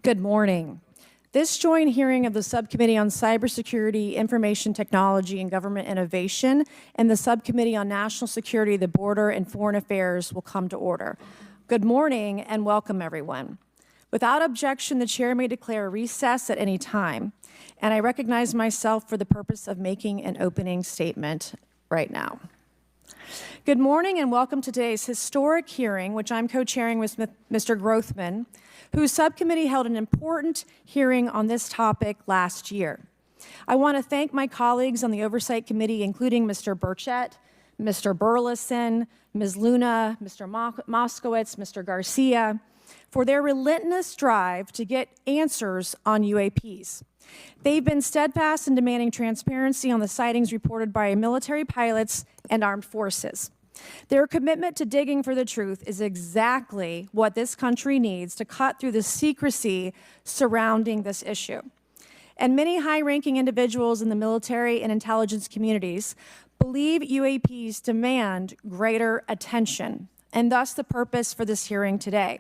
Good morning. This joint hearing of the Subcommittee on Cybersecurity, Information Technology, and Government Innovation and the Subcommittee on National Security, the Border, and Foreign Affairs will come to order. Good morning and welcome, everyone. Without objection, the chair may declare a recess at any time, and I recognize myself for the purpose of making an opening statement right now. Good morning and welcome to today's historic hearing, which I'm co-chairing with Mr. Grothman, whose subcommittee held an important hearing on this topic last year. I want to thank my colleagues on the Oversight Committee, including Mr. Burchett, Mr. Burleson, Ms. Luna, Mr. Moskowitz, Mr. Garcia, for their relentless drive to get answers on UAPs. They've been steadfast in demanding transparency on the sightings reported by military pilots and armed forces. Their commitment to digging for the truth is exactly what this country needs to cut through the secrecy surrounding this issue. And many high-ranking individuals in the military and intelligence communities believe UAPs demand greater attention, and thus the purpose for this hearing today.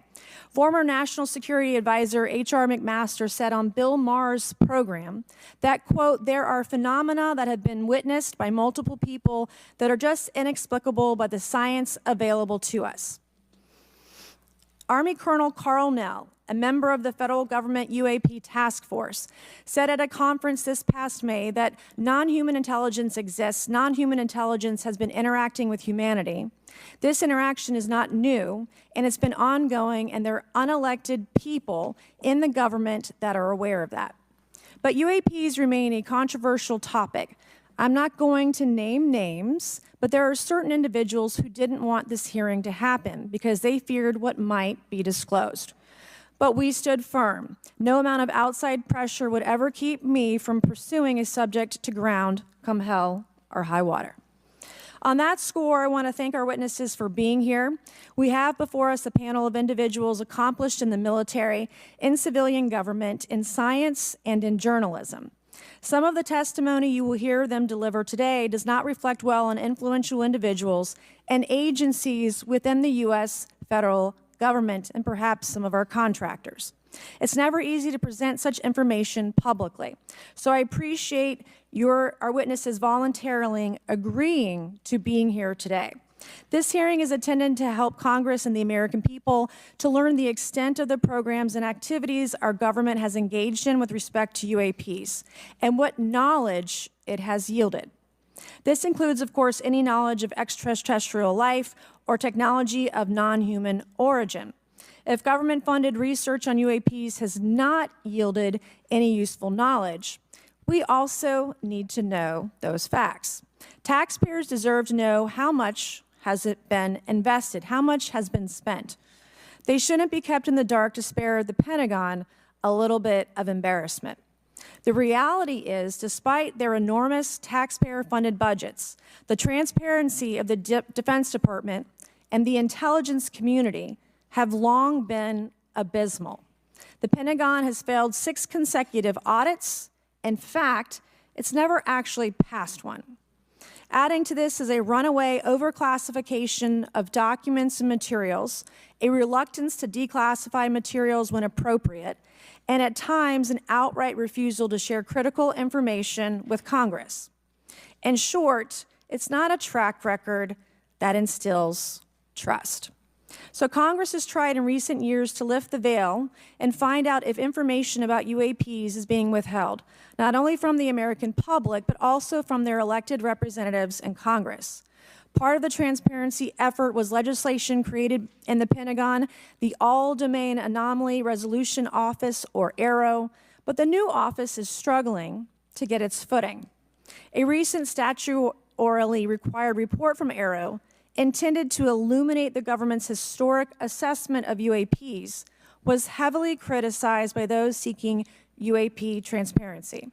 Former National Security Advisor H.R. McMaster said on Bill Maher's program that, quote, "There are phenomena that have been witnessed by multiple people that are just inexplicable by the science available to us." Army Colonel Carl Nell, a member of the federal government UAP task force, said at a conference this past May that non-human intelligence exists. Non-human intelligence has been interacting with humanity. This interaction is not new, and it's been ongoing, and there are unelected people in the government that are aware of that. But UAPs remain a controversial topic. I'm not going to name names, but there are certain individuals who didn't want this hearing to happen because they feared what might be disclosed. But we stood firm. No amount of outside pressure would ever keep me from pursuing a subject to ground, come hell or high water. On that score, I want to thank our witnesses for being here. We have before us a panel of individuals accomplished in the military, in civilian government, in science, and in journalism. Some of the testimony you will hear them deliver today does not reflect well on influential individuals and agencies within the U.S. federal government and perhaps some of our contractors. It's never easy to present such information publicly. So I appreciate our witnesses voluntarily agreeing to being here today. This hearing is intended to help Congress and the American people to learn the extent of the programs and activities our government has engaged in with respect to UAPs and what knowledge it has yielded. This includes, of course, any knowledge of extraterrestrial life or technology of non-human origin. If government-funded research on UAPs has not yielded any useful knowledge, we also need to know those facts. Taxpayers deserve to know how much has it been invested, how much has been spent. They shouldn't be kept in the dark to spare the Pentagon a little bit of embarrassment. The reality is, despite their enormous taxpayer-funded budgets, the transparency of the Defense Department and the intelligence community have long been abysmal. The Pentagon has failed 6 consecutive audits. In fact, it's never actually passed one. Adding to this is a runaway overclassification of documents and materials, a reluctance to declassify materials when appropriate, and at times an outright refusal to share critical information with Congress. In short, it's not a track record that instills trust. So Congress has tried in recent years to lift the veil and find out if information about UAPs is being withheld, not only from the American public, but also from their elected representatives in Congress. Part of the transparency effort was legislation created in the Pentagon, the All-Domain Anomaly Resolution Office, or AARO, but the new office is struggling to get its footing. A recent statutorily required report from AARO intended to illuminate the government's historic assessment of UAPs was heavily criticized by those seeking UAP transparency.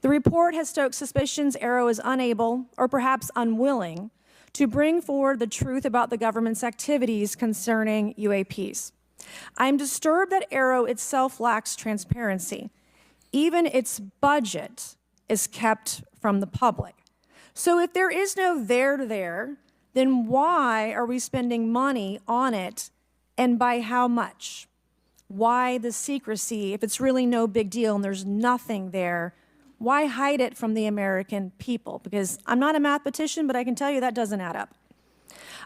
The report has stoked suspicions AARO is unable, or perhaps unwilling, to bring forward the truth about the government's activities concerning UAPs. I'm disturbed that AARO itself lacks transparency. Even its budget is kept from the public. So if there is no there, then why are we spending money on it, and by how much? why the secrecy? If it's really no big deal and there's nothing there, why hide it from the American people? Because I'm not a mathematician, but I can tell you that doesn't add up.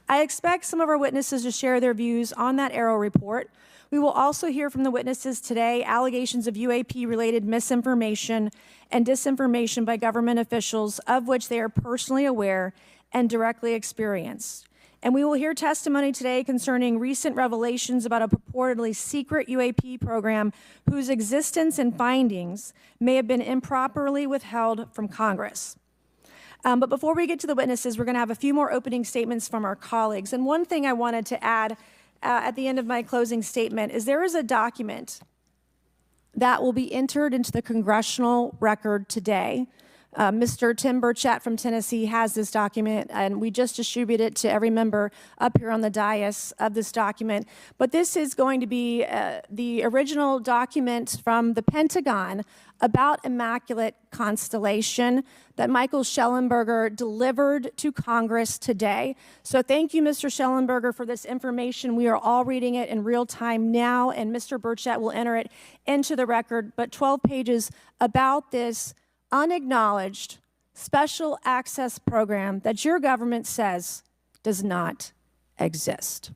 I expect some of our witnesses to share their views on that AARO report. We will also hear from the witnesses today allegations of UAP-related misinformation and disinformation by government officials of which they are personally aware and directly experienced. And we will hear testimony today concerning recent revelations about a purportedly secret UAP program whose existence and findings may have been improperly withheld from Congress. But before we get to the witnesses, we're going to have a few more opening statements from our colleagues. And one thing I wanted to add at the end of my closing statement is there is a document that will be entered into the congressional record today. Mr. Tim Burchett from Tennessee has this document, and we just distributed it to every member up here on the dais of this document. But this is going to be the original document from the Pentagon about Immaculate Constellation that Michael Schellenberger delivered to Congress today. So thank you, Mr. Schellenberger, for this information. We are all reading it in real time now, and Mr. Burchett will enter it into the record. But 12 pages about this unacknowledged special access program that your government says does not exist.